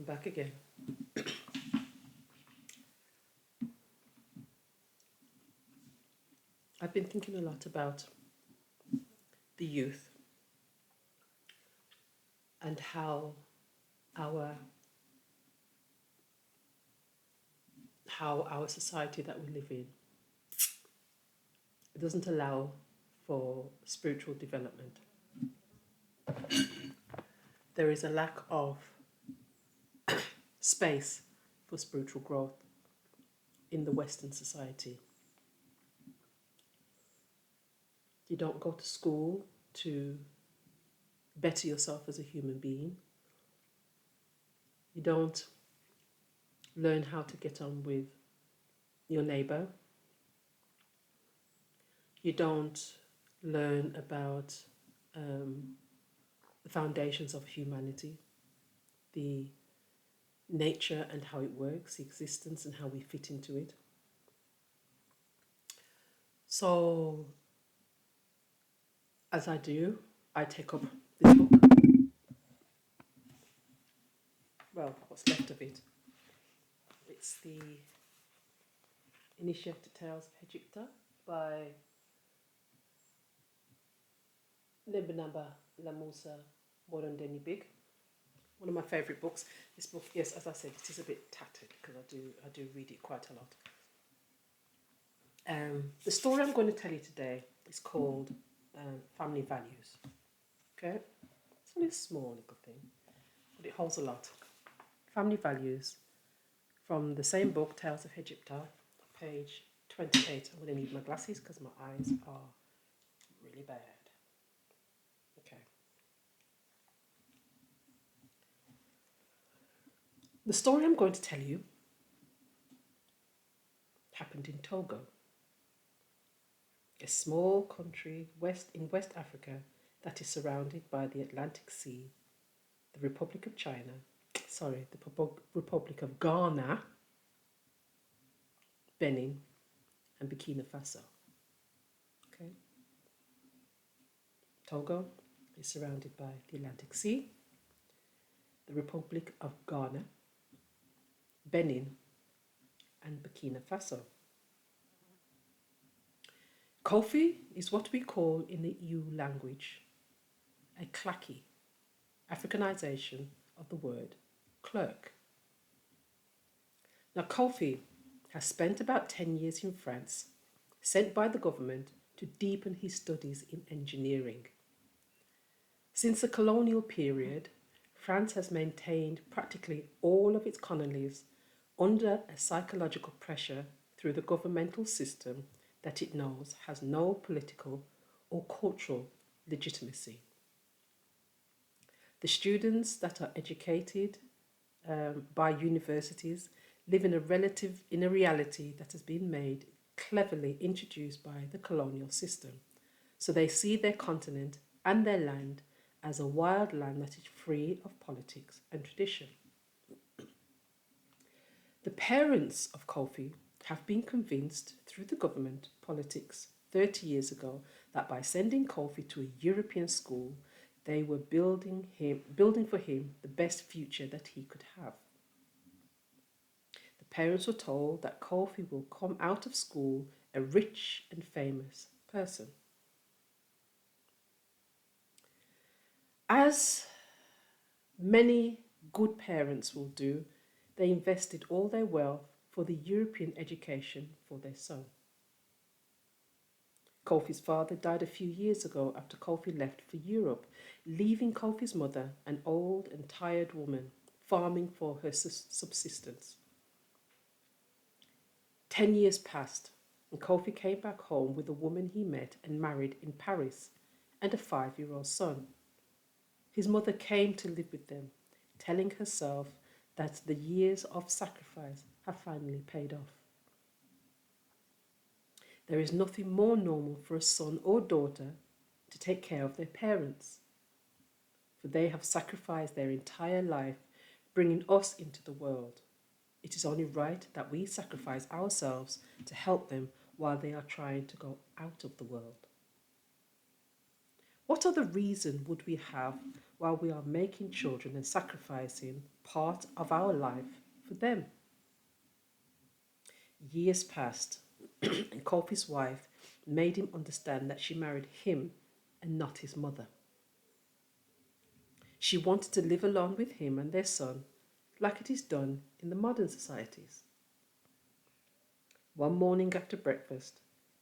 I'm back again. I've been thinking a lot about the youth and how our our society that we live in doesn't allow for spiritual development. There is a lack of space for spiritual growth in the Western society. You don't go to school to better yourself as a human being. You don't learn how to get on with your neighbor. You don't learn about the foundations of humanity, the nature and how it works, existence and how we fit into it. So, as I do, I take up this book, well, what's left of it. It's the Initiated Tales of Egypta by Nebenaba Lamusa Borondeni Big. One of my favourite books. This book, yes, as I said, it is a bit tattered because I do read it quite a lot. The story I'm going to tell you today is called Family Values. Okay, it's only a small little thing, but it holds a lot. Family Values from the same book, Tales of Egypta, page 28. I'm going to need my glasses because my eyes are really bad. Okay. The story I'm going to tell you happened in Togo, a small country in West Africa that is surrounded by the Atlantic Sea, the Republic of Republic of Ghana, Benin, and Burkina Faso. Okay. Togo is surrounded by the Atlantic Sea, the Republic of Ghana, Benin, and Burkina Faso. Kofi is what we call in the EU language a clacky, Africanization of the word clerk. Now, Kofi has spent about 10 years in France, sent by the government to deepen his studies in engineering. Since the colonial period, France has maintained practically all of its colonies under a psychological pressure through the governmental system that it knows has no political or cultural legitimacy. The students that are educated by universities live in a reality that has been made cleverly introduced by the colonial system. So they see their continent and their land as a wild land that is free of politics and tradition. The parents of Kofi have been convinced through the government politics 30 years ago that by sending Kofi to a European school, they were building for him the best future that he could have. The parents were told that Kofi will come out of school a rich and famous person. As many good parents will do, they invested all their wealth for the European education for their son. Kofi's father died a few years ago after Kofi left for Europe, leaving Kofi's mother, an old and tired woman, farming for her subsistence. 10 years passed, and Kofi came back home with a woman he met and married in Paris and a 5-year-old son. His mother came to live with them, telling herself that the years of sacrifice have finally paid off. There is nothing more normal for a son or daughter to take care of their parents, for they have sacrificed their entire life bringing us into the world. It is only right that we sacrifice ourselves to help them while they are trying to go out of the world. What other reason would we have while we are making children and sacrificing part of our life for them. Years passed, and Kofi's wife made him understand that she married him and not his mother. She wanted to live alone with him and their son, like it is done in the modern societies. One morning after breakfast,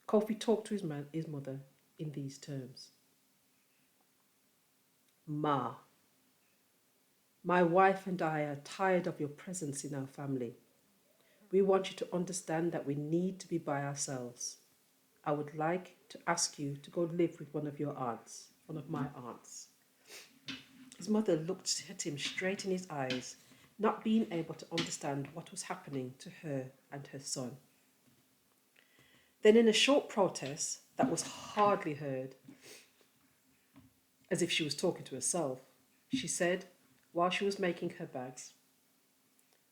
Kofi talked to his mother in these terms. Ma, my wife and I are tired of your presence in our family. We want you to understand that we need to be by ourselves. I would like to ask you to go live with one of my aunts. His mother looked at him straight in his eyes, not being able to understand what was happening to her and her son. Then, in a short protest that was hardly heard, as if she was talking to herself, she said, while she was making her bags,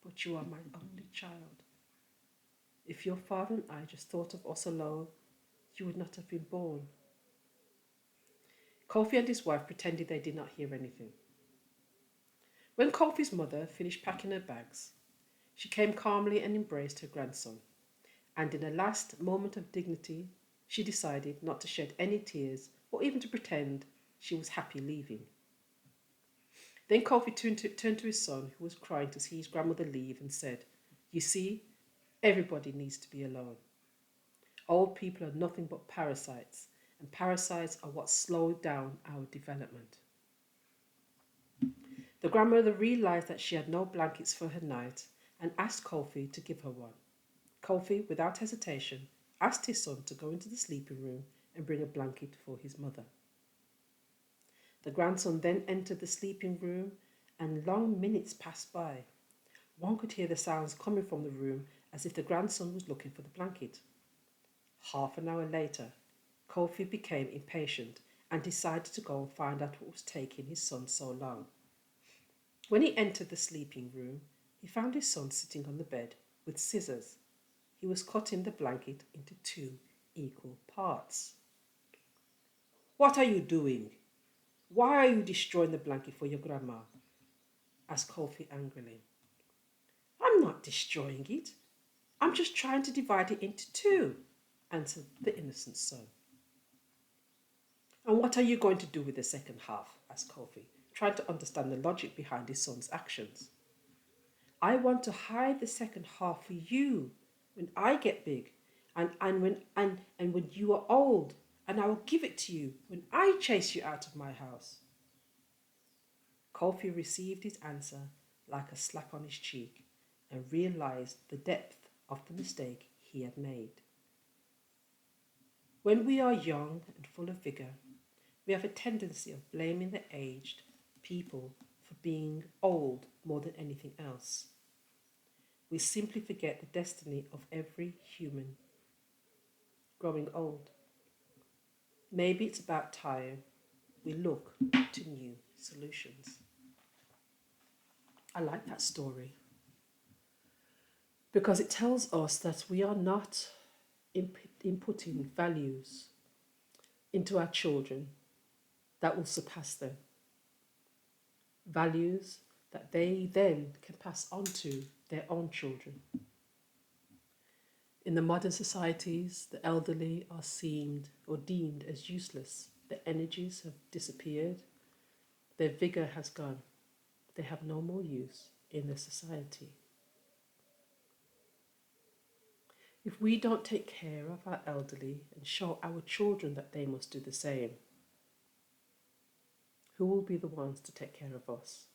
"But you are my only child. If your father and I just thought of us alone, you would not have been born." Kofi and his wife pretended they did not hear anything. When Kofi's mother finished packing her bags, she came calmly and embraced her grandson, and in a last moment of dignity, she decided not to shed any tears or even to pretend she was happy leaving. Then Kofi turned to his son, who was crying to see his grandmother leave, and said, "You see, everybody needs to be alone. Old people are nothing but parasites, and parasites are what slow down our development." The grandmother realized that she had no blankets for her night and asked Kofi to give her one. Kofi, without hesitation, asked his son to go into the sleeping room and bring a blanket for his mother. The grandson then entered the sleeping room, and long minutes passed by. One could hear the sounds coming from the room as if the grandson was looking for the blanket. Half an hour later, Kofi became impatient and decided to go and find out what was taking his son so long. When he entered the sleeping room, he found his son sitting on the bed with scissors. He was cutting the blanket into 2 equal parts. "What are you doing? Why are you destroying the blanket for your grandma?" asked Kofi angrily. "I'm not destroying it. I'm just trying to divide it into 2, answered the innocent son. "And what are you going to do with the second half?" asked Kofi, trying to understand the logic behind his son's actions. "I want to hide the second half for you when I get big and when you are old, and I will give it to you when I chase you out of my house." Kofi received his answer like a slap on his cheek and realized the depth of the mistake he had made. When we are young and full of vigor, we have a tendency of blaming the aged people for being old more than anything else. We simply forget the destiny of every human growing old. Maybe it's about time we look to new solutions. I like that story because it tells us that we are not inputting values into our children that will surpass them. Values that they then can pass on to their own children. In the modern societies, the elderly are seen or deemed as useless. Their energies have disappeared. Their vigor has gone. They have no more use in the society. If we don't take care of our elderly and show our children that they must do the same, who will be the ones to take care of us?